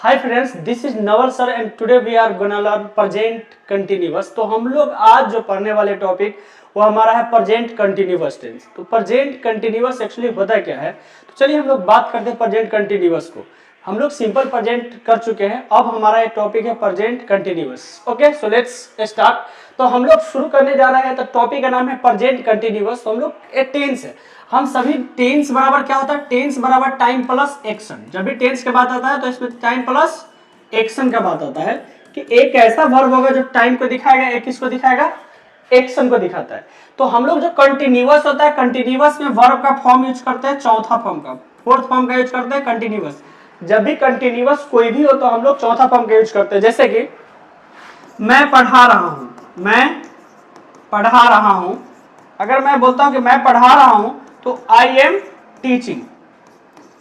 Hi friends, this is Naval sir and today we are gonna learn present continuous. तो हम लोग आज जो पढ़ने वाले टॉपिक वो हमारा है प्रेजेंट कंटिन्यूअस टेंस। तो प्रेजेंट कंटिन्यूअस एक्चुअली होता क्या है, तो चलिए हम लोग बात करते हैं प्रेजेंट कंटिन्यूअस को। हम लोग सिंपल प्रेजेंट कर चुके हैं, अब हमारा एक टॉपिक है present continuous. Okay, so let's start. तो हम लोग शुरू करने जा रहे हैं, तो टॉपिक का नाम है प्रेजेंट कंटिन्यूअस। तो हम लोग एक टेंस है, हम सभी टेंस बराबर क्या होता है, टेंस बराबर टाइम प्लस एक्शन। जब भी टेंस के बात आता है तो इसमें टाइम प्लस एक्शन का बात आता है कि एक ऐसा वर्ब होगा जो टाइम को दिखाएगा, एक किसको दिखाएगा, एक्शन को दिखाता है। तो हम लोग जो कंटिन्यूअस होता है, कंटिन्यूअस में वर्ब का फॉर्म यूज करते हैं, चौथा फॉर्म का, फोर्थ फॉर्म का यूज करते हैं कंटिन्यूअस। जब भी कंटिन्यूअस कोई भी हो तो हम लोग चौथा फॉर्म का यूज करते हैं। जैसे कि मैं पढ़ा रहा हूं, मैं पढ़ा रहा हूं। अगर मैं बोलता हूं कि मैं पढ़ा रहा हूं तो आई एम टीचिंग।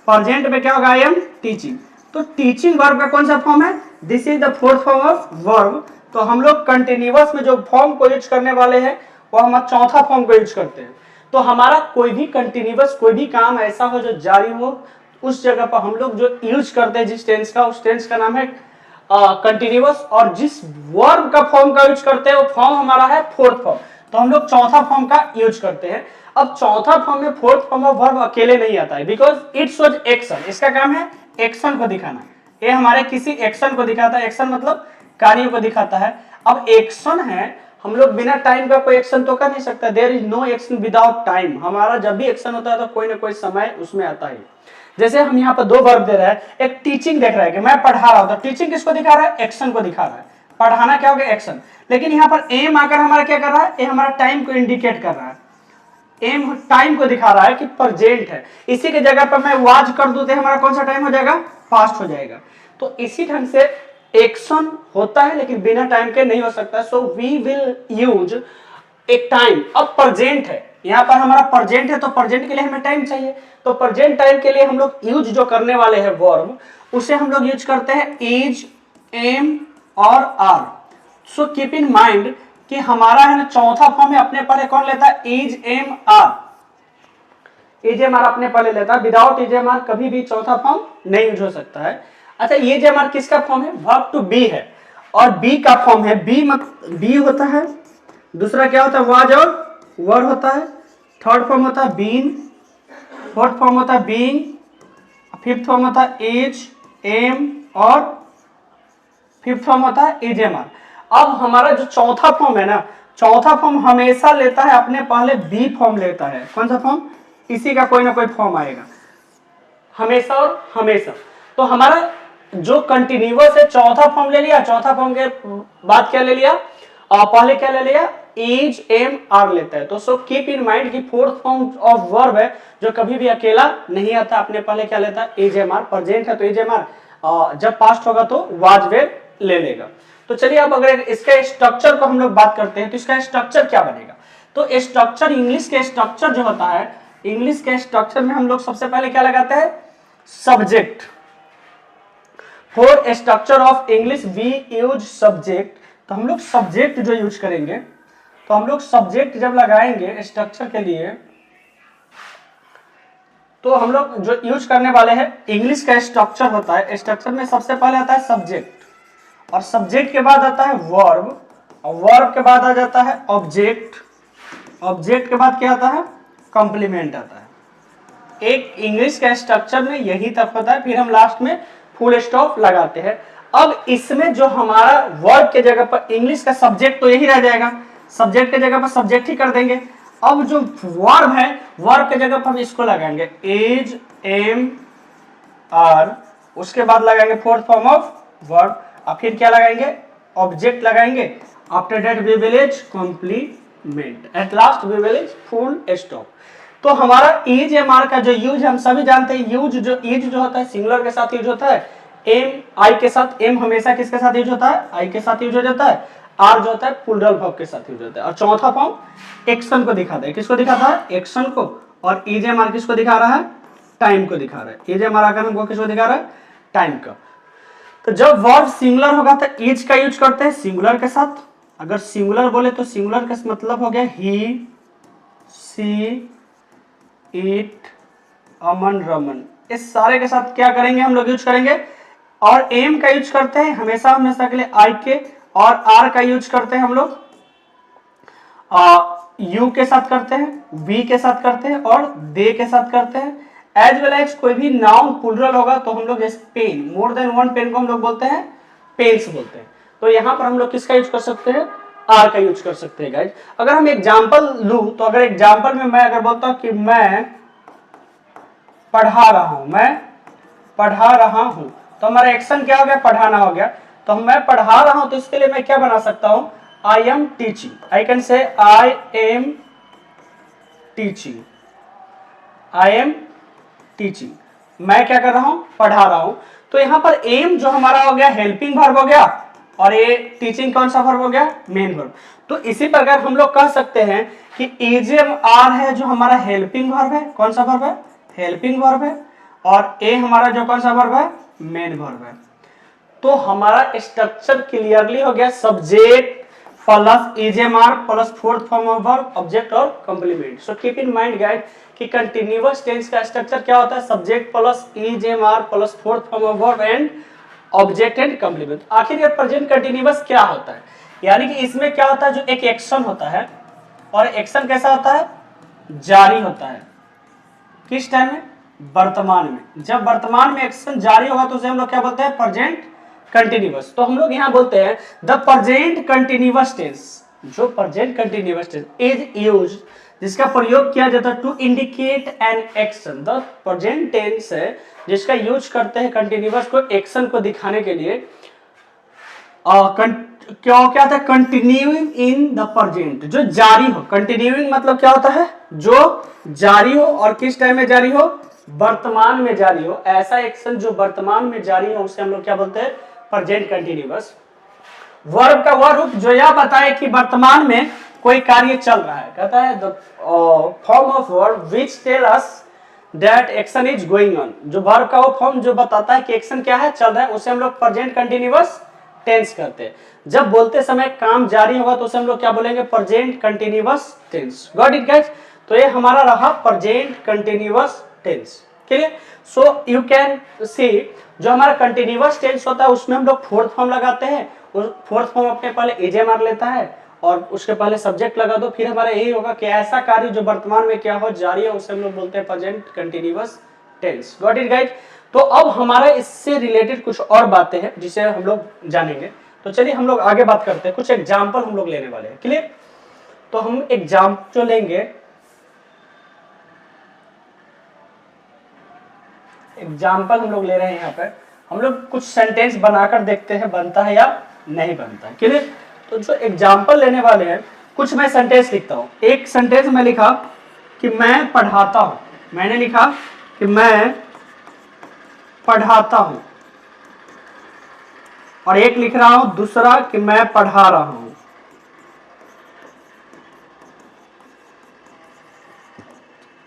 प्रेजेंट में क्या होगा, आई एम टीचिंग। तो टीचिंग वर्ब का कौन सा फॉर्म है, this is the fourth form of verb. तो हम लोग कंटिन्यूअस में जो फॉर्म को यूज करने वाले हैं वो हम चौथा फॉर्म को यूज करते हैं। तो हमारा कोई भी कंटिन्यूअस कोई भी काम ऐसा हो जो जारी हो, उस जगह पर हम लोग जो यूज करते हैं जिस टेंस का, उस टेंस का नाम है कंटिन्यूअस। और जिस वर्ब का फॉर्म का यूज करते हैं वो फॉर्म हमारा है फोर्थ फॉर्म। तो हम लोग चौथा फॉर्म का यूज करते हैं। अब चौथा फॉर्म में फोर्थ फॉर्म ऑफ वर्ब अकेले नहीं आता है, बिकॉज इट शोज एक्शन। इसका काम है एक्शन को दिखाना, ये हमारे किसी एक्शन को दिखाता है। एक्शन मतलब कार्य को दिखाता है। अब एक्शन है, हम लोग बिना टाइम का कोई एक्शन तो कर नहीं सकता। There is no action without time. हमारा जब भी एक्शन होता है तो कोई ना कोई समय उसमें आता है। जैसे हम यहाँ पर दो वर्ब दे रहे हैं, एक टीचिंग देख रहा है कि मैं पढ़ा रहा हूं, तो टीचिंग किसको दिखा रहा है, एक्शन को दिखा रहा है। पढ़ाना क्या हो गया, एक्शन। लेकिन यहाँ पर एम आकर हमारा क्या कर रहा है, ये हमारा टाइम को इंडिकेट कर रहा है। एम टाइम को दिखा रहा है कि प्रेजेंट है। इसी के जगह पर मैं वाज कर दूं तो हमारा कौन सा टाइम हो जाएगा, पास्ट हो जाएगा। तो इसी ढंग से एक्शन होता है लेकिन बिना टाइम के नहीं हो सकता। सो वी विल यूज एक टाइम। अब प्रेजेंट है, यहाँ पर हमारा प्रेजेंट है, तो प्रेजेंट के लिए हमें टाइम चाहिए। तो प्रेजेंट टाइम के लिए हम लोग यूज जो करने वाले हैं वर्ब, उसे हम लोग यूज करते हैं इज, एम और are. So keep in mind कि हमारा है ना चौथा फॉर्म है, अपने पहले कौन लेता है, is, am, are. Is, am, are अपने पहले लेता है। विदाउट इज, एम, आर कभी भी चौथा फॉर्म नहीं यूज हो सकता है। अच्छा, इज, एम, आर किसका फॉर्म है, वर्ब टू बी है, और बी का फॉर्म है, बी होता है। दूसरा क्या होता है, वाज और वर होता है। थर्ड फॉर्म होता है बीन, फोर्थ फॉर्म होता है बीइंग, फिफ्थ फॉर्म होता है इज, एम, और फिफ्थ फॉर्म होता है इज, एम, आर। अब हमारा जो चौथा फॉर्म है ना, चौथा फॉर्म हमेशा लेता है अपने पहले बी फॉर्म लेता है। कौन सा फॉर्म, इसी का कोई ना कोई फॉर्म आएगा हमेशा और हमेशा। तो हमारा जो कंटिन्यूअस है चौथा फॉर्म ले लिया, चौथा फॉर्म के बाद क्या ले लिया, पहले क्या ले लिया, इज, एम, आर लेता है। तो सो कीप इन माइंड कि फोर्थ फॉर्म ऑफ वर्ब है जो कभी भी अकेला नहीं आता, अपने पहले क्या लेता है, इज, एम, आर। प्रेजेंट है तो इज, एम, आर, जब पास्ट होगा तो वाज, वेर ले लेगा। तो चलिए अब अगर इसके स्ट्रक्चर को हम लोग बात करते हैं तो इसका स्ट्रक्चर क्या बनेगा। तो स्ट्रक्चर, इंग्लिश के स्ट्रक्चर जो होता है, इंग्लिश के स्ट्रक्चर में हम लोग सबसे पहले क्या लगाते हैं, subject. For structure of English we use subject. तो हम लोग सब्जेक्ट जो यूज करेंगे, तो हम लोग सब्जेक्ट जब लगाएंगे स्ट्रक्चर के लिए, तो हम लोग जो यूज करने वाले हैं, इंग्लिश का स्ट्रक्चर होता है, स्ट्रक्चर में सबसे पहले आता है सब्जेक्ट, और सब्जेक्ट के बाद आता है वर्ब, और वर्ब के बाद आ जाता है ऑब्जेक्ट, ऑब्जेक्ट के बाद क्या आता है, कंप्लीमेंट आता है। एक इंग्लिश का स्ट्रक्चर में यही तक होता है, फिर हम लास्ट में फुल स्टॉप लगाते हैं। अब इसमें जो हमारा वर्ब के जगह पर इंग्लिश का सब्जेक्ट तो यही रह जाएगा, सब्जेक्ट के जगह पर सब्जेक्ट ही कर देंगे। अब जो वर्ब है, वर्ब के जगह पर हम इसको लगाएंगे इज, एम, आर, उसके बाद लगाएंगे फोर्थ फॉर्म ऑफ वर्ब, और फिर क्या लगाएंगे, ऑब्जेक्ट लगाएंगे। After that we will is complement, at last we will is full stop. तो हमारा इज, एम, आर का जो यूज हम सभी जानते हैं, यूज जो इज जो होता है सिंगुलर के साथ यूज होता है, एम आई के साथ, एम हमेशा किसके साथ यूज होता है, आई के साथ यूज हो जाता है, आर जो होता है प्लूरल वर्ब के साथ यूज होता है। और चौथा फॉर्म एक्शन को दिखाता है, किसको दिखाता है, एक्शन को। और इज, एम, आर किसको दिखा रहा है, टाइम को दिखा रहा है। इज, एम, आर आकर हमको किसको दिखा रहा है, टाइम का। तो जब वर्ब सिंगुलर होगा तो इज का यूज करते हैं सिंगुलर के साथ। अगर सिंगुलर बोले तो सिंगुलर का मतलब हो गया ही, सी, इट, अमन, रमन। इस सारे के साथ क्या करेंगे हम लोग, यूज करेंगे और एम का यूज करते हैं हमेशा हमेशा के लिए आई के, और आर का यूज करते हैं हम लोग यू के साथ करते हैं, वी के साथ करते हैं और दे के साथ करते हैं। एज वेल एज कोई भी नाउन प्लूरल होगा तो हम लोग जैसे pen, more than one pen को हम लोग बोलते हैं पेन्स बोलते हैं। तो यहाँ पर हम लोग किसका यूज कर सकते हैं, आर का यूज कर सकते हैं गाइज। अगर हम एग्जाम्पल लूं तो अगर एग्जाम्पल में मैं अगर बोलता हूं कि मैं पढ़ा रहा हूं, मैं पढ़ा रहा हूं, तो हमारा एक्शन क्या हो गया, पढ़ाना हो गया। तो मैं पढ़ा रहा हूं तो इसके लिए मैं क्या बना सकता हूं, I am teaching, I can say I am teaching, I am teaching, मैं क्या कर रहा हूं, पढ़ा रहा हूं। तो यहां पर एम जो हमारा हो गया हेल्पिंग वर्ब हो गया, और ये टीचिंग कौन सा वर्ब हो गया, मेन वर्ब। तो इसी प्रकार हम लोग कह सकते हैं कि एजेम आर है जो हमारा हेल्पिंग वर्ब है, कौन सा वर्ब है, हेल्पिंग वर्ब है, और ए हमारा जो कौन सा वर्ब है, मेन वर्ब है। तो हमारा स्ट्रक्चर क्लियरली हो गया, subject plus is am are plus fourth form of verb, object और complement. So keep in mind guys कि कंटीन्यूअस टेंस का स्ट्रक्चर क्या होता है, subject plus is am are plus fourth form of verb and object and complement. आखिर ये प्रेजेंट कंटीन्यूअस क्या होता है, यानी कि इसमें क्या होता है, जो एक एक्शन होता है, और एक्शन कैसा होता है, जारी होता है। किस टाइम में, वर्तमान में। जब वर्तमान में एक्शन जारी होगा तो उसे हम लोग क्या बोलते हैं, प्रेजेंट कंटीन्यूअस। तो हम लोग यहां बोलते हैं द प्रेजेंट कंटीन्यूअस टेंस, जो present continuous tense is used, जिसका प्रयोग किया जाता है to indicate an action. The present tense है जिसका यूज करते हैं कंटीन्यूअस को एक्शन को दिखाने के लिए। क्या था, कंटिन्यूइंग इन द प्रेजेंट, जो जारी हो। कंटिन्यूइंग मतलब क्या होता है, जो जारी हो, और किस टाइम में जारी हो, वर्तमान में जारी हो। ऐसा एक्शन जो वर्तमान में जारी हो उसे हम लोग क्या बोलते हैं, प्रेजेंट कंटीन्यूअस। वर्ब का वह रूप जो यह बताए कि वर्तमान में कोई कार्य चल रहा है, कहता है the form of verb which tell us that action is going on. जो वर्ब का वो फॉर्म जो बताता है कि एक्शन क्या है, चल रहा है, उसे हम लोग प्रेजेंट कंटीन्यूअस टेंस करते हैं। जब बोलते समय काम जारी होगा तो उसे हम लोग क्या बोलेंगे, present continuous tense. Got it guys. तो ये हमारा रहा present continuous tense. Clear. So you can see जो हमारा कंटीन्यूअस टेंस होता है उसमें हम लोग फोर्थ फॉर्म लगाते हैं। फोर्थ फॉर्म अपने पहले एजे मार लेता है और उसके पहले सब्जेक्ट लगा दो, फिर हमारा यही होगा कि ऐसा कार्य जो वर्तमान में क्या हो, जारी है, उसे हम लोग बोलते हैं present continuous tense. Got it guys. तो अब हमारा इससे रिलेटेड कुछ और बातें हैं जिसे हम लोग जानेंगे। तो चलिए हम लोग आगे बात करते हैं, कुछ एग्जाम्पल हम लोग लेने वाले हैं। क्लियर। तो हम एग्जाम्पल जो लेंगे, एग्जाम्पल हम लोग ले रहे हैं यहाँ पर, हम लोग कुछ सेंटेंस बनाकर देखते हैं बनता है या नहीं बनता है। क्लियर। तो जो एग्जाम्पल लेने वाले हैं, कुछ मैं सेंटेंस लिखता हूं। एक सेंटेंस में लिखा कि मैं पढ़ाता हूं, मैंने लिखा कि मैं पढ़ाता हूं, और एक लिख रहा हूं दूसरा कि मैं पढ़ा रहा हूं।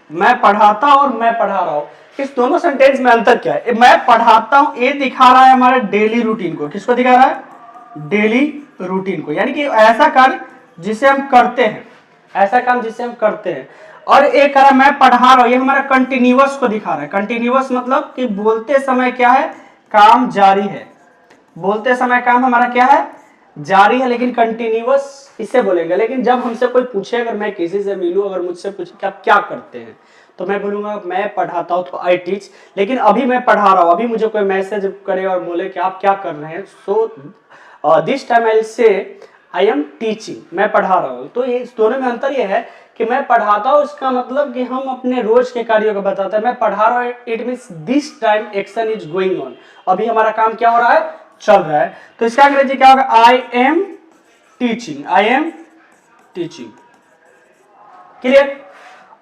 मैं पढ़ाता और मैं पढ़ा रहा हूं, इस दोनों सेंटेंस में अंतर क्या है। मैं पढ़ाता हूं ये दिखा रहा है हमारे डेली रूटीन को। किसको दिखा रहा है, डेली रूटीन को, यानी कि ऐसा कार्य जिसे हम करते हैं, ऐसा काम जिसे हम करते हैं। और एक कह मैं पढ़ा रहा हूं, ये हमारा कंटिन्यूअस को दिखा रहा है। कंटिन्यूअस मतलब कि बोलते समय क्या है, काम जारी है। बोलते समय काम हमारा क्या है, जारी है, लेकिन कंटिन्यूअस इसे बोलेंगे। लेकिन जब हमसे कोई पूछे, अगर मैं किसी से मिलूं, अगर मुझसे पूछे कि आप क्या करते हैं, तो मैं बोलूंगा मैं पढ़ाता हूं, तो आई टीच। लेकिन अभी मैं पढ़ा रहा हूं, अभी मुझे कोई मैसेज करे और बोले कि आप क्या कर रहे हैं, सो दिस टाइम आई से आई एम टीचिंग, मैं पढ़ा रहा हूं। तो ये इस दोनों में अंतर ये है कि मैं पढ़ाता हूं, इसका मतलब कि हम अपने रोज के कार्यों को बताते हैं। मैं पढ़ा रहा हूं, it means this time action is going on, अभी हमारा काम क्या हो रहा है, चल रहा है। तो इसका अंग्रेजी क्या होगा, आई am teaching, I am teaching. Clear.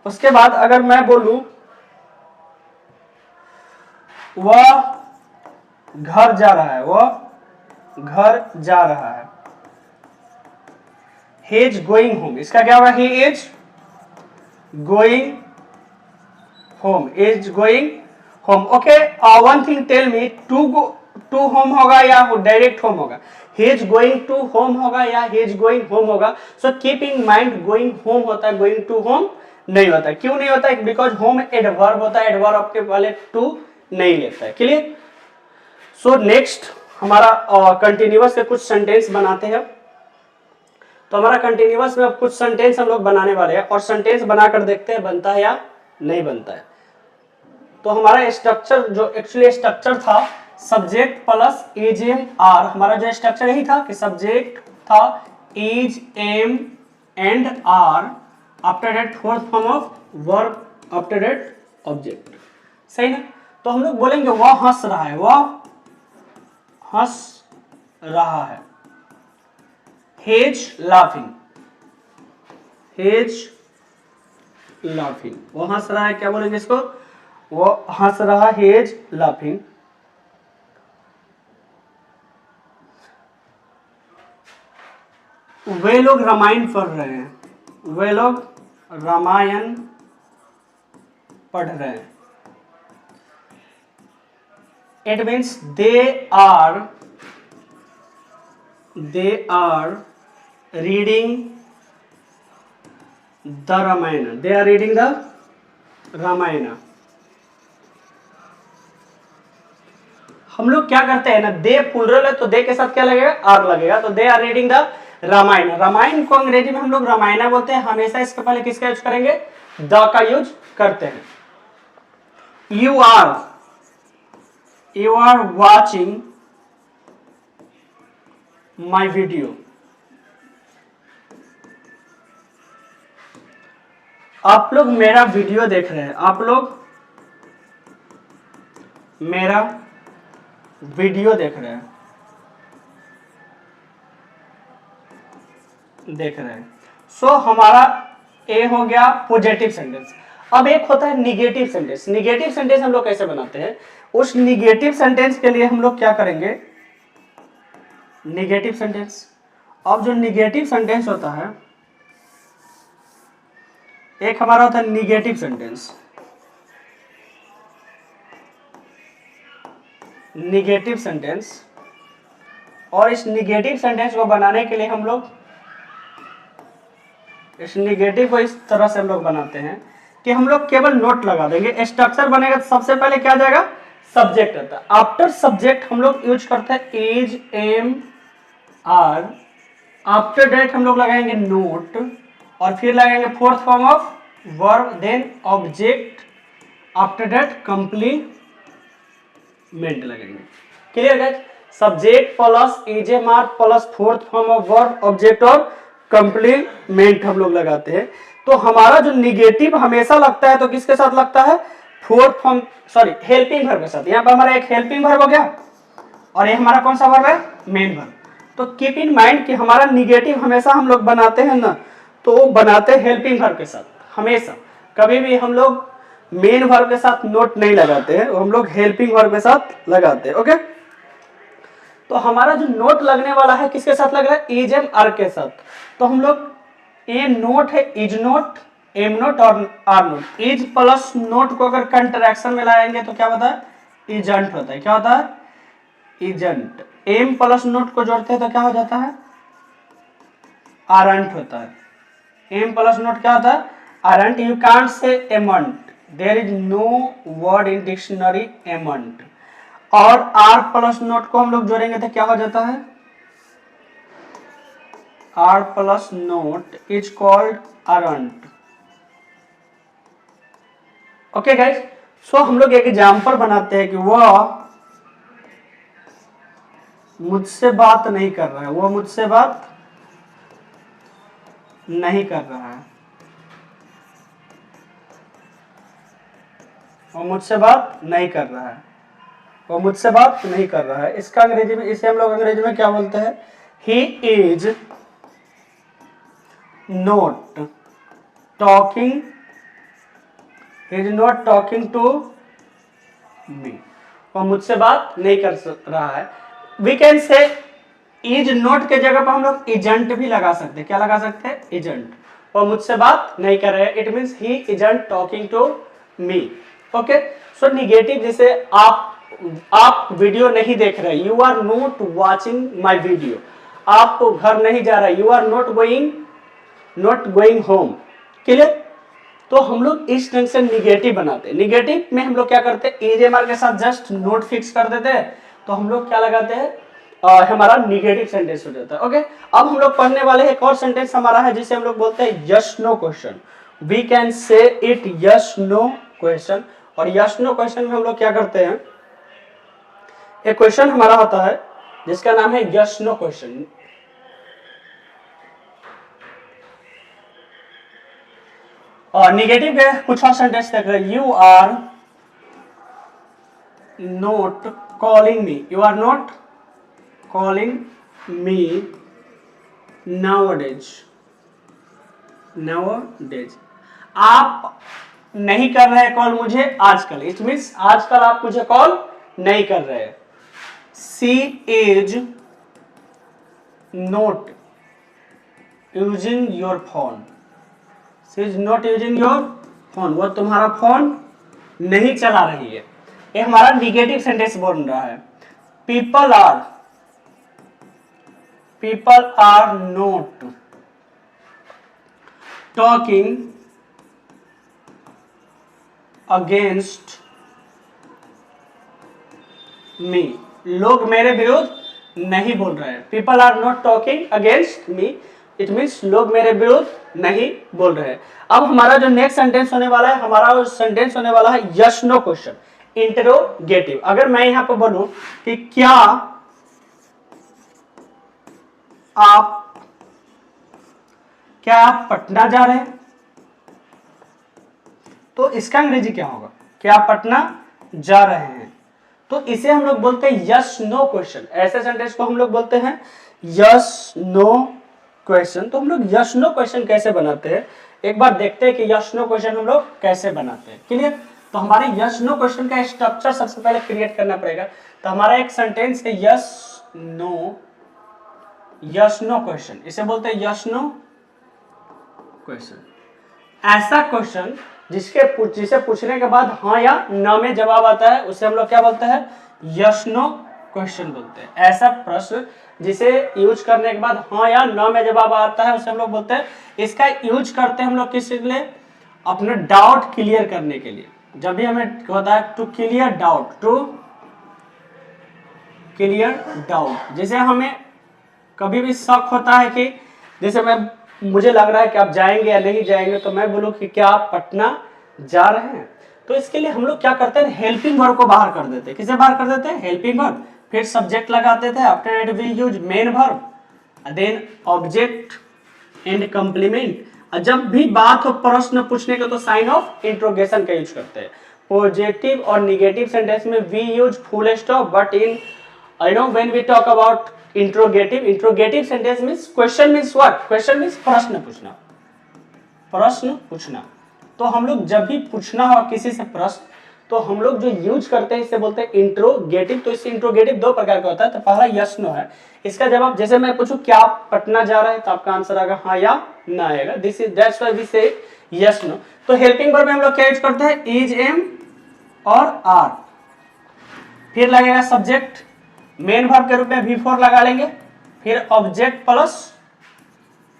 उसके बाद अगर मैं बोलूं वह घर जा रहा है, वह घर जा रहा है, he is going home, इसका क्या होगा, he is going home, is going home। okay, one thing tell me, to home होगा या डायरेक्ट होम होगा, he is going to home होगा या he is going home होगा। so keep in mind, going home होता है, going to home नहीं होता है। क्यों नहीं होता है, बिकॉज होम एडवर्ब होता है, एडवर्ब अपने वाले टू नहीं लेता है। क्लियर। सो नेक्स्ट हमारा कंटिन्यूअस के कुछ सेंटेंस बनाते हैं। तो हमारा कंटिन्यूअस में अब कुछ सेंटेंस हम लोग बनाने वाले हैं और सेंटेंस बनाकर देखते हैं बनता है या नहीं बनता है। तो हमारा स्ट्रक्चर जो एक्चुअली स्ट्रक्चर था subject plus is am are, हमारा जो स्ट्रक्चर यही था कि सब्जेक्ट था is am and are, after that fourth form of verb, after that object. सही ना? तो हम लोग बोलेंगे वह हंस रहा है, वह हंस रहा है। हेज लाफिंग, हेज लाफिंग, वो हंस रहा है, क्या बोलेंगे इसको? वो हंस रहा, हेज लाफिंग। वे लोग रामायण पढ़ रहे हैं, वे लोग रामायण पढ़ रहे हैं। It means they are reading the Ramayan, they are reading the Ramayan. हम लोग क्या करते हैं ना, दे प्लुरल है तो दे के साथ क्या लगेगा? आर लगेगा। तो they are reading the Ramayan, Ramayan को अंग्रेजी में हम लोग रामायण बोलते हैं। हमेशा इसके पहले किसका यूज करेंगे? द का यूज करते हैं। You are watching my video, आप लोग मेरा वीडियो देख रहे हैं, आप लोग मेरा वीडियो देख रहे हैं, सो हमारा ए हो गया पॉजिटिव सेंटेंस। अब एक होता है निगेटिव सेंटेंस। निगेटिव सेंटेंस हम लोग कैसे बनाते हैं? उस निगेटिव सेंटेंस के लिए हम लोग क्या करेंगे? निगेटिव सेंटेंस, अब जो निगेटिव सेंटेंस होता है, एक हमारा होता है निगेटिव सेंटेंस, निगेटिव सेंटेंस। और इस निगेटिव सेंटेंस को बनाने के लिए हम लोग इस निगेटिव को इस तरह से हम लोग बनाते हैं कि हम लोग केवल नोट लगा देंगे। स्ट्रक्चर बनेगा तो सबसे पहले क्या जाएगा? सब्जेक्ट रहता है। आफ्टर सब्जेक्ट हम लोग यूज करते हैं is am are, after that हम लोग लगाएंगे नोट और फिर लगाएंगे fourth form of verb, then object, after that complement लगाएंगे। Clear guys? Subject plus is am are plus fourth form of verb, object और कंप्लीमेंट हम लोग लगाते हैं। तो हमारा जो निगेटिव हमेशा लगता है तो किसके साथ लगता है? Fourth form, sorry helping verb के साथ। यहाँ पर हमारा एक हेल्पिंग वर्ब हो गया और ये हमारा कौन सा वर्ब है? Main verb. तो कीप इन माइंड कि हमारा निगेटिव हमेशा हम लोग बनाते हैं ना, तो वो बनाते हैं हेल्पिंग वर्ब के साथ हमेशा। कभी भी हम लोग मेन वर्ब के साथ नोट नहीं लगाते हैं, हम लोग हेल्पिंग वर्ब के साथ लगाते हैं। ओके, तो हमारा जो नोट लगने वाला है किसके साथ लग रहा है? इज एम आर के साथ। तो हम लोग ए नोट है इज नोट, एम नोट और are not. Is plus not को अगर कंट्रैक्शन में लाएंगे तो क्या होता है? इजंट होता है। क्या होता है? इजंट। एम प्लस नोट को जोड़ते हैं तो क्या हो जाता है? आरंट होता है। एम प्लस नोट क्या होता है? Aren't. You can't say amn't, there is no word in dictionary amn't. और आर प्लस नोट को हम लोग जोड़ेंगे तो क्या हो जाता है? Are plus not is called aren't. Okay guys, so हम लोग एक एग्जाम्पल बनाते हैं कि वह मुझसे बात नहीं कर रहा है, वो मुझसे बात नहीं कर रहा है, वो मुझसे बात नहीं कर रहा है, वो मुझसे बात नहीं कर रहा है। इसका अंग्रेजी में, इसे हम लोग अंग्रेजी में क्या बोलते हैं? He is not talking, he is not talking to me, वो मुझसे बात नहीं कर रहा है। we can say is not के जगह पर हम लोग isn't भी लगा सकते हैं। क्या लगा सकते हैं? isn't। वो मुझसे बात नहीं कर रहे हैं, it means he isn't talking to me। Okay, so negative जैसे आप वीडियो नहीं देख रहे, you are not watching my video, आप घर नहीं जा रहे, you are not going home। Clear? तो हम लोग इस ढंग से निगेटिव बनाते हैं। निगेटिव में हम लोग क्या करते हैं? इज एम आर के साथ जस्ट नोट फिक्स कर देते हैं तो हम लोग क्या लगाते हैं, हमारा निगेटिव सेंटेंस हो जाता है। ओके, अब हम लोग पढ़ने वाले हैं एक और सेंटेंस हमारा है जिसे हम लोग बोलते हैं yes no question. We can say it yes no question. और यस नो क्वेश्चन में हम लोग क्या करते हैं, एक क्वेश्चन हमारा होता है जिसका नाम है यस नो क्वेश्चन। और निगेटिव के कुछ और सेंटेंस देख रहे हैं, you are not calling me, you are not calling me nowadays, nowadays, आप नहीं कर रहे कॉल मुझे आजकल, इट मीन्स आजकल आप मुझे कॉल नहीं कर रहे। She is not using your phone, she is not using your phone, वो तुम्हारा फोन नहीं चला रही है। ये हमारा निगेटिव सेंटेंस बोल रहा है। People are not talking against me, लोग मेरे विरुद्ध नहीं बोल रहे हैं। People are not talking against me, it means लोग मेरे विरुद्ध नहीं बोल रहे हैं। अब हमारा जो नेक्स्ट सेंटेंस होने वाला है, हमारा सेंटेंस होने वाला है यस नो क्वेश्चन, इंटरोगेटिव। अगर मैं यहां पर बोलूं कि क्या आप पटना जा रहे हैं, तो इसका अंग्रेजी क्या होगा, क्या आप पटना जा रहे हैं। तो इसे हम लोग बोलते हैं यस नो क्वेश्चन। ऐसे सेंटेंस को हम लोग बोलते हैं यस नो क्वेश्चन। तो हम लोग यस नो क्वेश्चन कैसे बनाते हैं, एक बार देखते हैं कि यस नो क्वेश्चन हम लोग कैसे बनाते हैं। क्लियर, तो हमारे यस नो क्वेश्चन का स्ट्रक्चर सबसे पहले क्रिएट करना पड़ेगा। तो हमारा एक सेंटेंस है यस नो क्वेश्चन, इसे बोलते हैं यस नो क्वेश्चन। ऐसा क्वेश्चन जिसे पूछने के बाद हाँ या ना में जवाब आता है उसे हम लोग क्या बोलते हैं, यस नो क्वेश्चन बोलते हैं। ऐसा प्रश्न जिसे यूज करने के बाद हाँ या ना में जवाब आता है उसे हम लोग बोलते हैं। इसका यूज करते हैं हम लोग किस लिए, अपने डाउट क्लियर करने के लिए। जब भी हमें होता है टू क्लियर डाउट, जैसे हमें कभी भी शक होता है कि जैसे मुझे लग रहा है कि आप जाएंगे या नहीं जाएंगे, तो मैं बोलूं कि क्या आप पटना जा रहे हैं, तो इसके लिए हम लोग क्या करते हैं, हेल्पिंग वर्ब को बाहर कर देते हैं। किसे बाहर कर देते हैं, हेल्पिंग वर्ब, फिर सब्जेक्ट लगाते थे, after it we use main verb, then object and complement. जब भी बात हो प्रश्न पूछने का तो साइन ऑफ इंट्रोगेशन का यूज करते हैं। पॉजिटिव और निगेटिव सेंटेंस में we use full stop, but in when we talk about interrogative sentence means question means what, question means प्रश्न पूछना। तो हम लोग जब भी पूछना हो किसी से प्रश्न, तो हम लोग जो यूज करते हैं इसे बोलते हैं इंट्रोगेटिव। तो इससे इंट्रोगेटिव दो प्रकार का होता है। तो पहला यस नो है, इसका जवाब जैसे मैं पूछूं क्या आप पटना जा रहे हैं, तो आपका आंसर आएगा हाँ या ना आएगा। दैट्स व्हाई वी से यस नो। तो हेल्पिंग वर्ब में हम लोग क्या यूज करते हैं, इज, एम और आर, फिर लगेगा सब्जेक्ट, मेन वर्ब के रूप में V4 लगा लेंगे, फिर object plus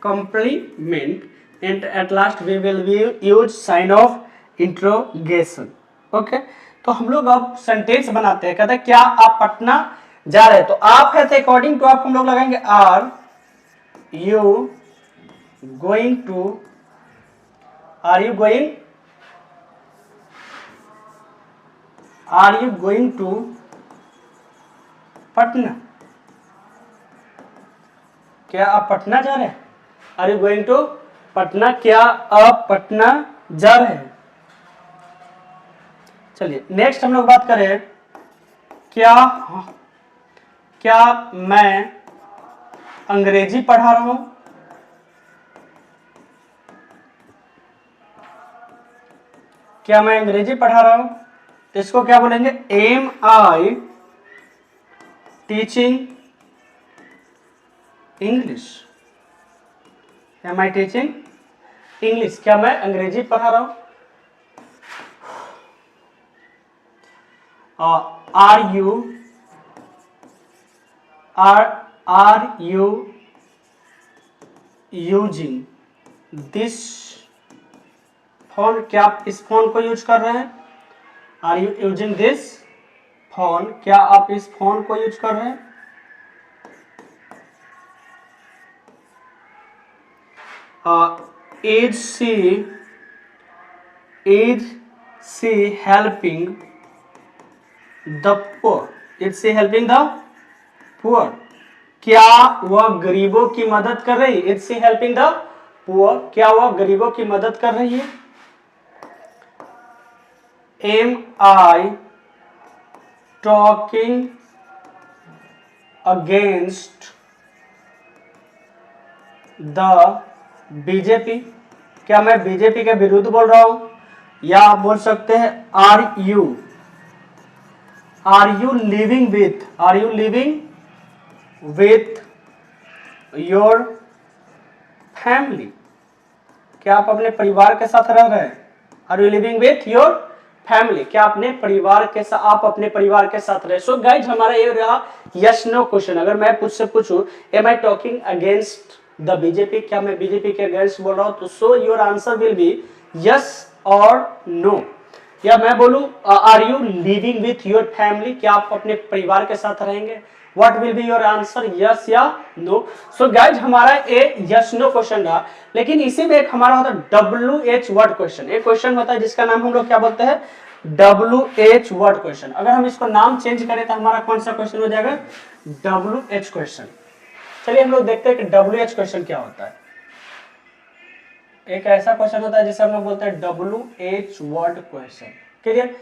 complement, and at last we will use sign of interrogation. Okay, तो हम लोग अब सेंटेंस बनाते हैं। कहते हैं क्या आप पटना जा रहे हैं, तो आप है तो अकॉर्डिंग टू आप हम लोग लगाएंगे are you going to Patna, क्या आप पटना जा रहे हैं, are you going to Patna, क्या आप पटना जा रहे हैं। चलिए नेक्स्ट हम लोग बात करें, क्या मैं अंग्रेजी पढ़ा रहा हूं, क्या मैं अंग्रेजी पढ़ा रहा हूं, तो इसको क्या बोलेंगे, am I teaching English, am I teaching English, क्या मैं अंग्रेजी पढ़ा रहा हूं। Are you using this phone, क्या आप इस फोन को यूज कर रहे हैं, are you using this phone, क्या आप इस फोन को यूज कर रहे हैं? Is she helping the poor? Is she helping the poor? क्या वह गरीबों की मदद कर रही है? Is she helping the poor? क्या वह गरीबों की मदद कर रही है? Am I talking against the BJP? क्या मैं बीजेपी के विरुद्ध बोल रहा हूं? या आप बोल सकते हैं are you living with your family? क्या आप अपने परिवार के साथ रह रहे हैं? Are you living with your family? क्या अपने परिवार के साथ, आप अपने परिवार के साथ रहे? सो गाइज हमारा ये रहा यस नो क्वेश्चन। अगर मैं मुझसे पूछूं am I talking against the BJP, क्या मैं बीजेपी के अगेंस्ट बोल रहा हूं, तो so your answer will be yes और नो। या मैं बोलूं are you living with your family, क्या आप अपने परिवार के साथ रहेंगे? What will be your answer, yes या नो? सो गाइज हमारा ए यस नो क्वेश्चन रहा। लेकिन इसी में एक हमारा होता है WH वर्ड क्वेश्चन। एक क्वेश्चन होता है जिसका नाम हम लोग क्या बोलते हैं, WH वर्ड क्वेश्चन। अगर हम इसको नाम चेंज करें तो हमारा कौन सा क्वेश्चन हो जाएगा, WH क्वेश्चन। चलिए हम लोग देखते हैं कि WH क्वेश्चन क्या होता है। एक ऐसा क्वेश्चन होता है जिसे हम लोग बोलते हैं WH वर्ड क्वेश्चन। क्लियर?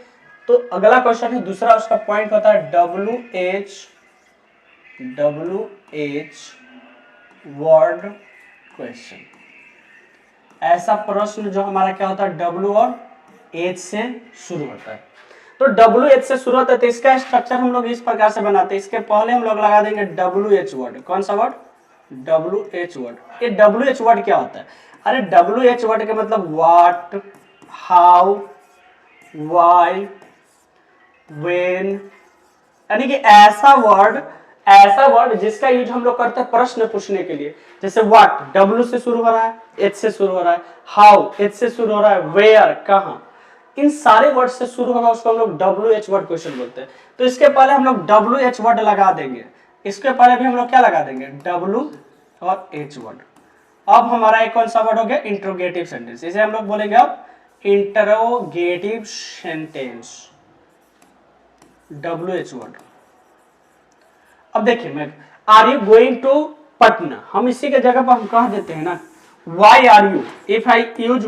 तो अगला क्वेश्चन है दूसरा, उसका पॉइंट होता है WH वर्ड क्वेश्चन। ऐसा प्रश्न जो हमारा क्या होता है W और H से शुरू होता है। तो WH से शुरू होता है तो इसका स्ट्रक्चर हम लोग इस प्रकार से बनाते हैं। इसके पहले हम लोग लगा देंगे WH वर्ड। कौन सा वर्ड, WH वर्ड। ये WH वर्ड क्या होता है? अरे WH वर्ड के मतलब व्हाट, हाउ, व्हाई, व्हेन, यानी कि ऐसा वर्ड जिसका यूज हम लोग करते हैं प्रश्न पूछने के लिए। जैसे व्हाट W से शुरू हो रहा है, H से शुरू हो रहा है, हाउ H से शुरू हो रहा है, वेयर कहां, इन सारे वर्ड से शुरू होगा उसको हम लोग WH वर्ड क्वेश्चन बोलते हैं। तो इसके पहले हम लोग WH वर्ड लगा देंगे, इसके पहले भी हम लोग क्या लगा देंगे, W और H वर्ड। अब हमारा एक कौन सा वर्ड हो गया, इंट्रोगेटिव सेंटेंस। इसे हम लोग बोलेंगे अब इंट्रोगेटिव सेंटेंस, WH वर्ड। अब देखिए मैं, are you going to Patna, हम इसी के जगह पर हम कह देते हैं ना why are you, if I use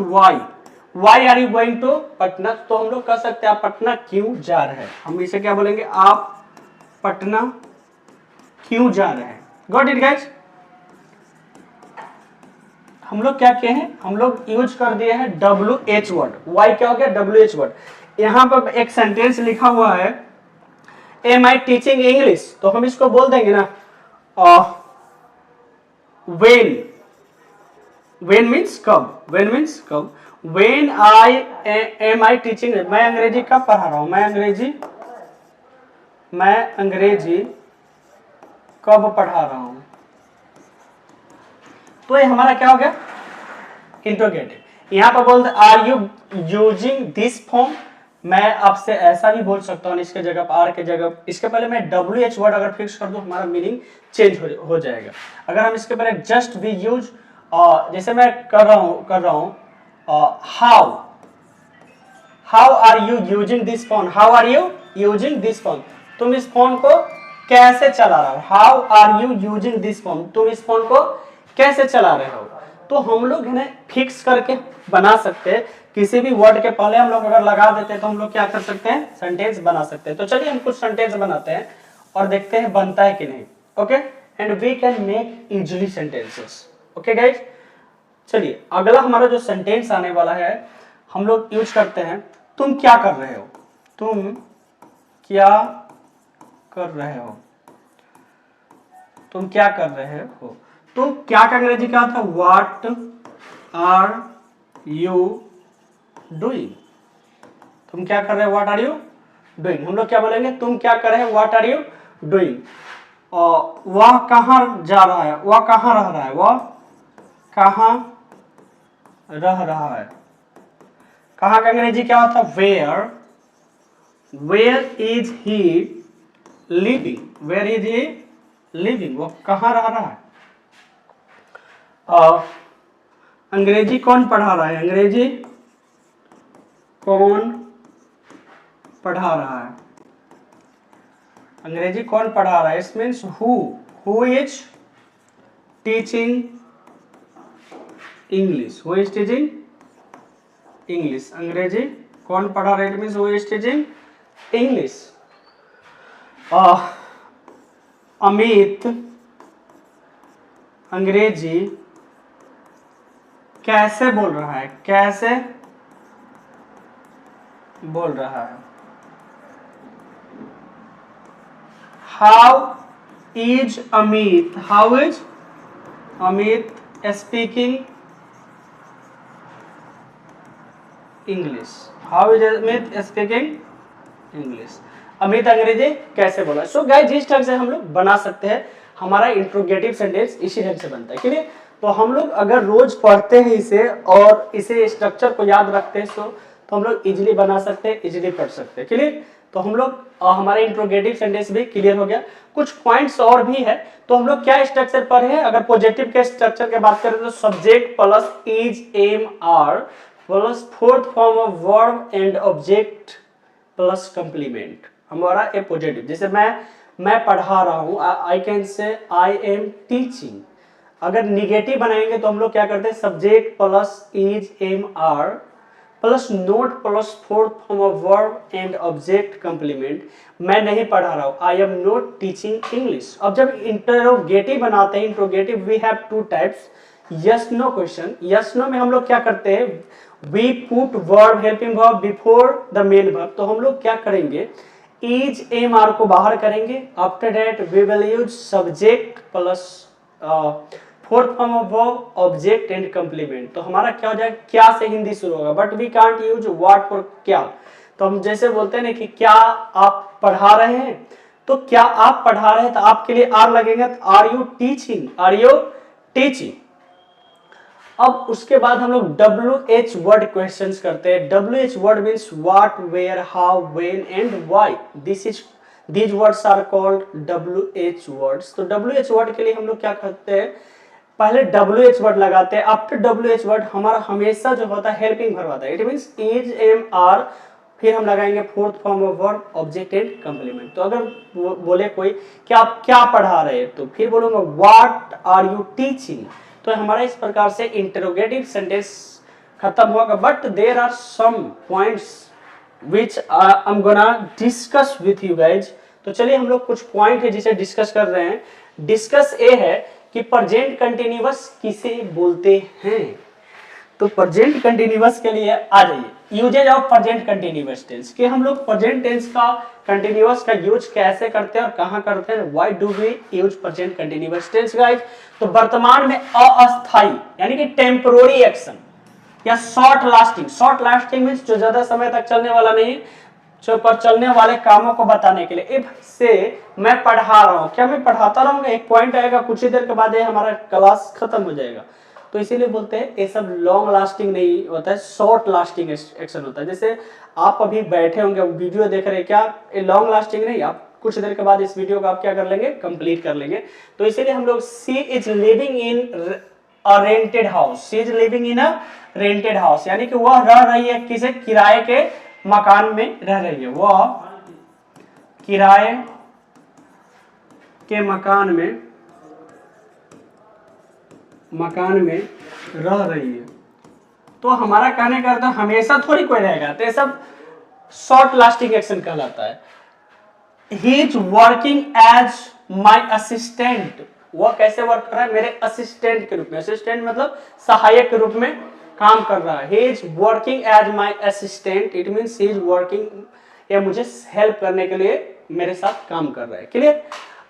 why are you going to Patna, तो हम लोग कह सकते हैं आप पटना क्यों जा रहे हैं। हम इसे क्या बोलेंगे, आप पटना क्यों जा रहे हैं। Got it guys? हम लोग क्या किए हैं, हम लोग यूज कर दिए हैं WH वर्ड। वाई क्या हो गया, WH वर्ड। यहां पर एक सेंटेंस लिखा हुआ है एम आई टीचिंग इंग्लिश, तो हम इसको बोल देंगे ना वेन मीन्स कब, when I am I teaching, मैं अंग्रेजी कब पढ़ा रहा हूं, मैं अंग्रेजी कब पढ़ा रहा हूं। तो ये हमारा क्या हो गया, इंट्रोगेटिव। यहां पर बोलते are you using this form, मैं आपसे ऐसा भी बोल सकता हूँ इसके जगह पर, आर के जगह इसके पहले मैं WH वर्ड अगर फिक्स कर दूं हमारा मीनिंग चेंज हो जाएगा। अगर हम इसके पहले जस्ट भी यूज, जैसे मैं कर रहा हूँ how are you using this phone, how are you using this phone, तुम इस फोन को कैसे चला रहे हो, how are you using this phone, तुम इस फोन को कैसे चला रहे हो। तो हम लोग इन्हें फिक्स करके बना सकते हैं, किसी भी वर्ड के पहले हम लोग अगर लगा देते हैं तो हम लोग क्या कर सकते हैं, सेंटेंस बना सकते हैं। तो चलिए हम कुछ सेंटेंस बनाते हैं और देखते हैं बनता है कि नहीं। Okay, and we can make easily sentences. Okay guys, चलिए अगला हमारा जो सेंटेंस आने वाला है हम लोग यूज करते हैं तुम क्या कर रहे हो, तुम क्या कर रहे हो, तुम क्या कर रहे हो। तो क्या का अंग्रेजी क्या था, व्हाट आर यू डूइंग, तुम क्या कर रहे हो, व्हाट आर यू डूइंग। हम लोग क्या बोलेंगे, तुम क्या कर रहे हो, व्हाट आर यू डूइंग। वह कहाँ जा रहा है, वह कहाँ रह रहा है, वह कहाँ रह रहा है। कहाँ का अंग्रेजी क्या होता है, where where is he living, where is he living, वो कहाँ रह रहा है। अंग्रेजी कौन पढ़ा रहा है, अंग्रेजी कौन पढ़ा रहा है, अंग्रेजी कौन पढ़ा रहा है, it means who is teaching English, who is teaching English, अंग्रेजी कौन पढ़ा रहा है, it means who is teaching English. Amit अंग्रेजी कैसे बोल रहा है, कैसे बोल रहा है। How is Amit, how is Amit speaking English, how is Amit speaking English, Amit अंग्रेजी कैसे बोला। सो गाइस जिस ढंग से हम लोग बना सकते हैं, हमारा इंट्रोगेटिव सेंटेंस इसी ढंग से बनता है, क्लियर। तो हम लोग अगर रोज पढ़ते हैं इसे और इसे स्ट्रक्चर को याद रखते हैं तो हम लोग इजीली बना सकते हैं, इजीली पढ़ सकते हैं, क्लियर। तो हम लोग हमारा इंट्रोगेटिव सेंटेंस भी क्लियर हो गया। कुछ पॉइंट्स और भी है, तो हम लोग क्या स्ट्रक्चर पर है, अगर पॉजिटिव के स्ट्रक्चर की बात करें तो subject plus is am are plus fourth form of verb and object plus complement, हमारा ए पॉजिटिव। जैसे मैं पढ़ा रहा हूं, I can say I am teaching. अगर निगेटिव बनाएंगे तो हम लोग क्या करते हैं, subject plus is am are plus not plus fourth form of verb and object complement, मैं नहीं पढ़ा रहा हूं, I am not teaching English. अब जब इंटरोगेटिव बनाते हैं, interrogative we have two types, yes no question. Yes no में हम लोग क्या करते हैं, we put verb helping verb before the main verb, तो हम लोग क्या करेंगे, इज एम आर को बाहर करेंगे, after that we will use subject plus fourth form of verb object and complement. तो हमारा क्या हो जाएगा, क्या से हिंदी शुरू होगा, but we can't use what for क्या। तो हम जैसे बोलते हैं ना कि क्या आप पढ़ा रहे हैं, तो क्या आप पढ़ा रहे हैं तो आपके लिए आर लगेगा, तो are you teaching, are you teaching. अब उसके बाद हम लोग WH वर्ड क्वेश्चंस करते हैं। WH word means what, where, how, when and why. these words are called WH words। तो WH वर्ड के लिए हम लोग क्या करते हैं, पहले WH वर्ड लगाते हैं, आफ्टर WH वर्ड हमारा हमेशा जो होता है हेल्पिंग वर्ब आता है, it means is am are, फिर हम लगाएंगे fourth form of verb object and complement. तो अगर बोले कोई कि आप क्या पढ़ा रहे हैं, तो फिर बोलूंगा व्हाट आर यू टीचिंग। तो हमारा इस प्रकार से इंटरोगेटिव सेंटेंस खत्म होगा, but there are some points which I am gonna discuss with you guys. तो चलिए हम लोग कुछ पॉइंट है जिसे डिस्कस कर रहे हैं। डिस्कस ये है कि प्रेजेंट कंटिन्यूअस किसे बोलते हैं। तो प्रेजेंट कंटिन्यूअस के लिए आ जाइए, usages of present continuous tense, कि हम लोग प्रेजेंट टेंस का कंटिन्यूअस का यूज कैसे करते हैं और कहां करते हैं, why do we use present continuous tense guys. तो वर्तमान में अस्थायी यानी कि टेम्पररी एक्शन या short lasting, short lasting means जो ज्यादा समय तक चलने वाला नहीं, जो पर चलने वाले कामों को बताने के लिए। इफ से मैं पढ़ा रहा हूं, क्या मैं पढ़ाता रहूंगा, एक पॉइंट आएगा, कुछ ही देर के बाद ये हमारा क्लास खत्म हो जाएगा। तो इसीलिए बोलते हैं ये सब लॉन्ग लास्टिंग नहीं होता है, शॉर्ट लास्टिंग एक्शन होता है। जैसे आप अभी बैठे होंगे वीडियो देख रहे हैं, क्या ये लॉन्ग लास्टिंग नहीं, आप कुछ देर के बाद इस वीडियो को आप क्या कर लेंगे, कंप्लीट कर लेंगे। तो इसीलिए हम लोग she is living in a rented house, she is living in a rented house, यानी कि वह रह रही है किसे, किराए के मकान में रह रही है, वह किराए के मकान में रह रही है। तो हमारा कहने का अर्थ हमेशा थोड़ी कोई रहेगा, तो ये सब शॉर्ट लास्टिंग एक्शन कहलाता है। He is working as my assistant, वह कैसे वर्क कर रहा है, मेरे असिस्टेंट के रूप में, असिस्टेंट मतलब सहायक के रूप में काम कर रहा है। He is working as my assistant, it means he is working, या मुझे हेल्प करने के लिए मेरे साथ काम कर रहा है, क्लियर।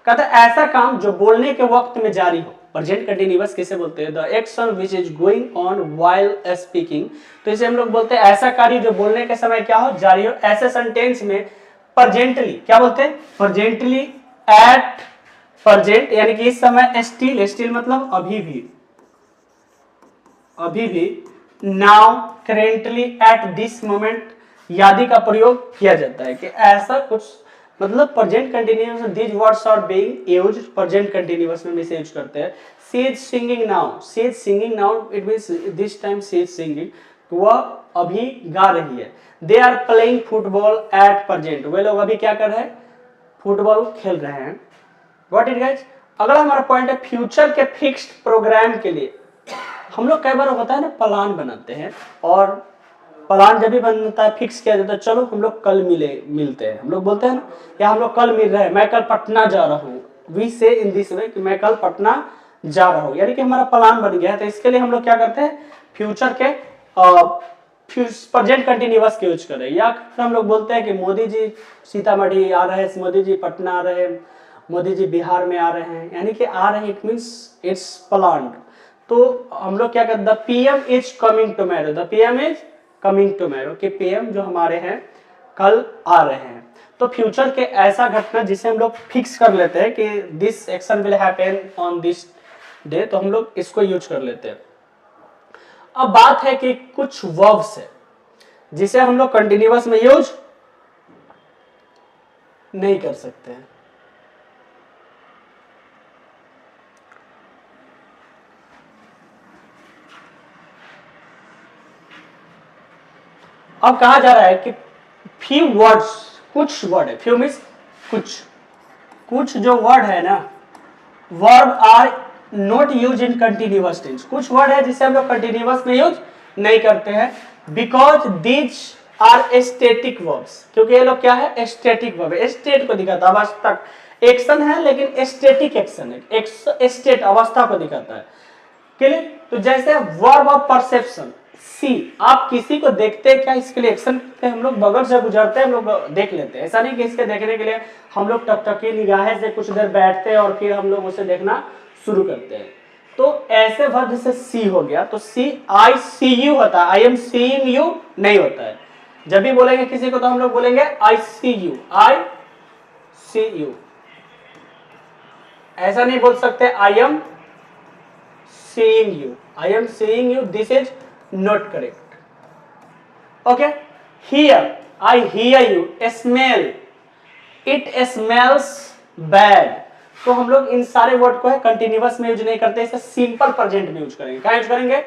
कहता है ऐसा काम जो बोलने के वक्त में जारी हो। प्रेजेंट कंटिन्यूअस किसे बोलते हैं, the action which is going on while speaking. तो इसे हम लोग बोलते हैं ऐसा कार्य जो बोलने के समय क्या हो, जारी हो। ऐसे सेंटेंस में प्रेजेंटली क्या बोलते हैं, प्रेजेंटली, एट प्रेजेंट यानी कि इस समय, स्टिल, स्टिल मतलब अभी भी, now, currently, at this moment यादी का प्रयोग किया जाता है कि ऐसा कुछ, मतलब प्रेजेंट कंटिन्यूअस में this words are being used, present continuous में इसे यूज करते हैं। She is singing now, she is singing now, it means this time she is singing, वह अभी गा रही है। They are playing football at present, वे लोग अभी क्या कर रहे हैं, फुटबॉल खेल रहे हैं। व्हाट इट गाइस, अगला हमारा पॉइंट है फ्यूचर के फिक्स्ड प्रोग्राम के लिए। हम लोग कई बार होता है ना प्लान बनाते हैं, और प्लान जब भी बनता है फिक्स किया जाता है, चलो हम लोग कल मिलते हैं, हम लोग बोलते हैं ना, या हम लोग कल मिल रहे हैं, मैं कल पटना जा रहा हूँ, वी से इन दिस वे कि मैं कल पटना जा रहा हूँ, यानी कि हमारा प्लान बन गया है। तो इसके लिए हम लोग क्या करते हैं, फ्यूचर के प्रेजेंट कंटिन्यूअस के यूज करें। या हम लोग बोलते हैं कि मोदी जी सीतामढ़ी आ रहे हैं, मोदी जी पटना आ रहे हैं, मोदी जी बिहार में आ रहे हैं, यानी कि आ रहे हैं, इट मींस इट्स प्लान्ड। तो हम लोग क्या करते हैं, the PM is coming tomorrow, the PM is coming tomorrow, कि पीएम जो हमारे हैं कल आ रहे हैं। तो फ्यूचर के ऐसा घटना जिसे हम लोग फिक्स कर लेते हैं कि this action will happen on this day, तो हम लोग इसको यूज कर लेते हैं। अब बात है कि कुछ वर्ब्स है जिसे हम लोग कंटिन्यूअस में यूज नहीं कर सकते हैं। अब कहा जा रहा है कि फ्यू वर्ड्स, कुछ वर्ड है, फ्यू मीन्स कुछ जो वर्ड है ना, verb are not use in continuous tense, कुछ वर्ड है जिसे हम लोग कंटिन्यूअस में यूज नहीं करते हैं, because these are static verbs, क्योंकि ये लोग क्या है, स्टैटिक वर्ब है, स्टेट को दिखाता है, अवस्था एक्शन है लेकिन स्टैटिक एक्शन है, स्टेट अवस्था को दिखाता है। क्लियर, तो जैसे वर्ब ऑफ परसेप्शन, सी, आप किसी को देखते हैं क्या, इसके लिए एक्शन करते हैं, हम लोग बगल से गुजरते हैं, हम लोग देख लेते हैं, ऐसा नहीं कि इसके देखने के लिए हम लोग टकटकी निगाहें से कुछ देर बैठते हैं और फिर हम लोग उसे देखना शुरू करते हैं। तो ऐसे वर्ब जैसे सी हो गया, तो सी आई सी यू होता है, आई एम सीइंग यू नहीं होता है। जब भी बोलेंगे किसी को तो हम लोग बोलेंगे आई सी यू, आई सी यू, ऐसा नहीं बोल सकते I am seeing you, I am seeing you, this is not correct. Okay, hear, I hear you, smell, it smells bad। तो हम लोग इन सारे वर्ड को है कंटिन्यूअस में यूज नहीं करते, इसे सिंपल प्रेजेंट में यूज करेंगे। क्या यूज करेंगे,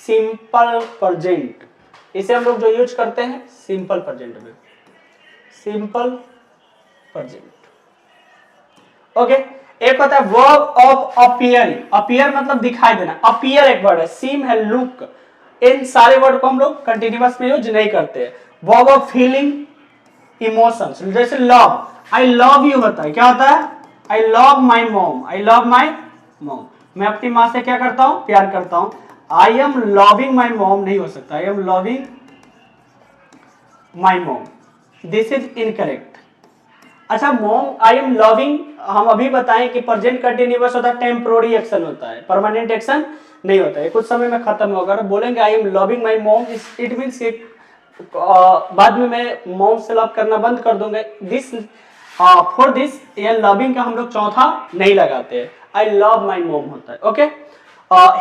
सिंपल प्रेजेंट, इसे हम लोग जो यूज करते हैं सिंपल प्रेजेंट में, सिंपल प्रेजेंट। ओके, एक होता है वर्ब ऑफ अपीयरिंग, अपीयर मतलब दिखाई देना, अपीयर एक वर्ड है, सीम है, लुक, इन सारे वर्ड को हम लोग कंटिन्यूअस में यूज नहीं करते। वर्ब ऑफ फीलिंग, इमोशंस, जैसे लव, आई लव यू होता है, क्या होता है, I love my mom, I love my mom, मैं अपनी माँ से क्या करता हूँ, प्यार करता हूँ। I am loving my mom नहीं हो सकता, I am loving my mom, this is incorrect. अच्छा, मॉम आई एम लविंग, हम अभी बताएं कि प्रेजेंट कंटिन्यूअस होता है, टेम्पोररी एक्शन होता है, परमानेंट एक्शन नहीं होता है, कुछ समय में खत्म होगा। अगर बोलेंगे I am loving my mom, it means बाद में मैं मॉम से लव करना बंद कर दूंगा। दिस फॉर दिस, ये लविंग का हम लोग चौथा नहीं लगाते हैं, आई लव माई मॉम होता है। Okay,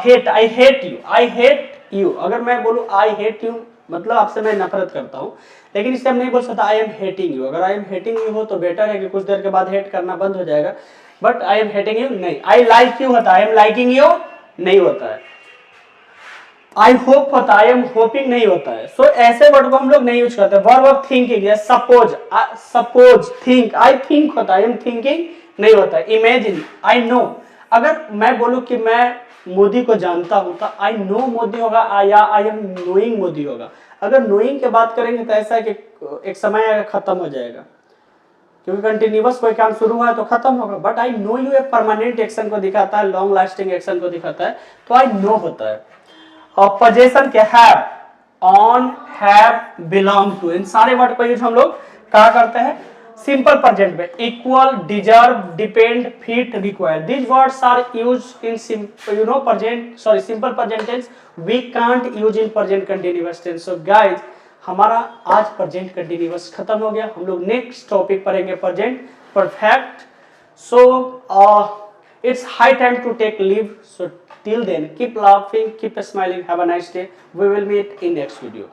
hate, I hate you, I hate you, अगर मैं बोलूं आई हेट यू मतलब आपसे मैं नफरत करता हूं, लेकिन इससे हम नहीं बोल सकता आई एम हेटिंग यू। अगर आई एम हेटिंग यू हो तो बेटर है कि कुछ देर के बाद हेट करना बंद हो जाएगा, but I am hating you नहीं। आई लाइक यू होता है, आई एम लाइकिंग यू नहीं होता है। आई होप होता है, आई एम होपिंग नहीं होता है। सो ऐसे वर्ड को हम लोग नहीं यूज करते। Verb of thinking, suppose, suppose, think, I think होता है, आई एम थिंकिंग नहीं होता है। इमेजिन, आई नो, अगर मैं बोलूं कि मैं मोदी को जानता हूं तो आई नो मोदी होगा या आई एम नोइंग मोदी होगा। अगर नोइंग की बात करेंगे तो ऐसा है कि एक समय खत्म हो जाएगा, क्योंकि कंटिन्यूअस कोई काम शुरू हुआ है तो खत्म होगा। बट आई नो यू एक परमानेंट एक्शन को दिखाता है, लॉन्ग लास्टिंग एक्शन को दिखाता है, तो आई नो होता है। और पोजेशन के have, on, have, belong to, इन सारे वर्ड को यूज हम लोग क्या करते हैं सिंपल प्रेजेंट में। Equal, deserve, depend, fit, require, these words are used in simple present tense, we can't use in present continuous tense। so guys, हमारा आज प्रेजेंट कंटिन्यूअस खत्म हो गया। हम लोग नेक्स्ट टॉपिक पढ़ेंगे present perfect. so it's high time to take leave, so till then keep laughing, keep smiling, have a nice day, we will meet in next video।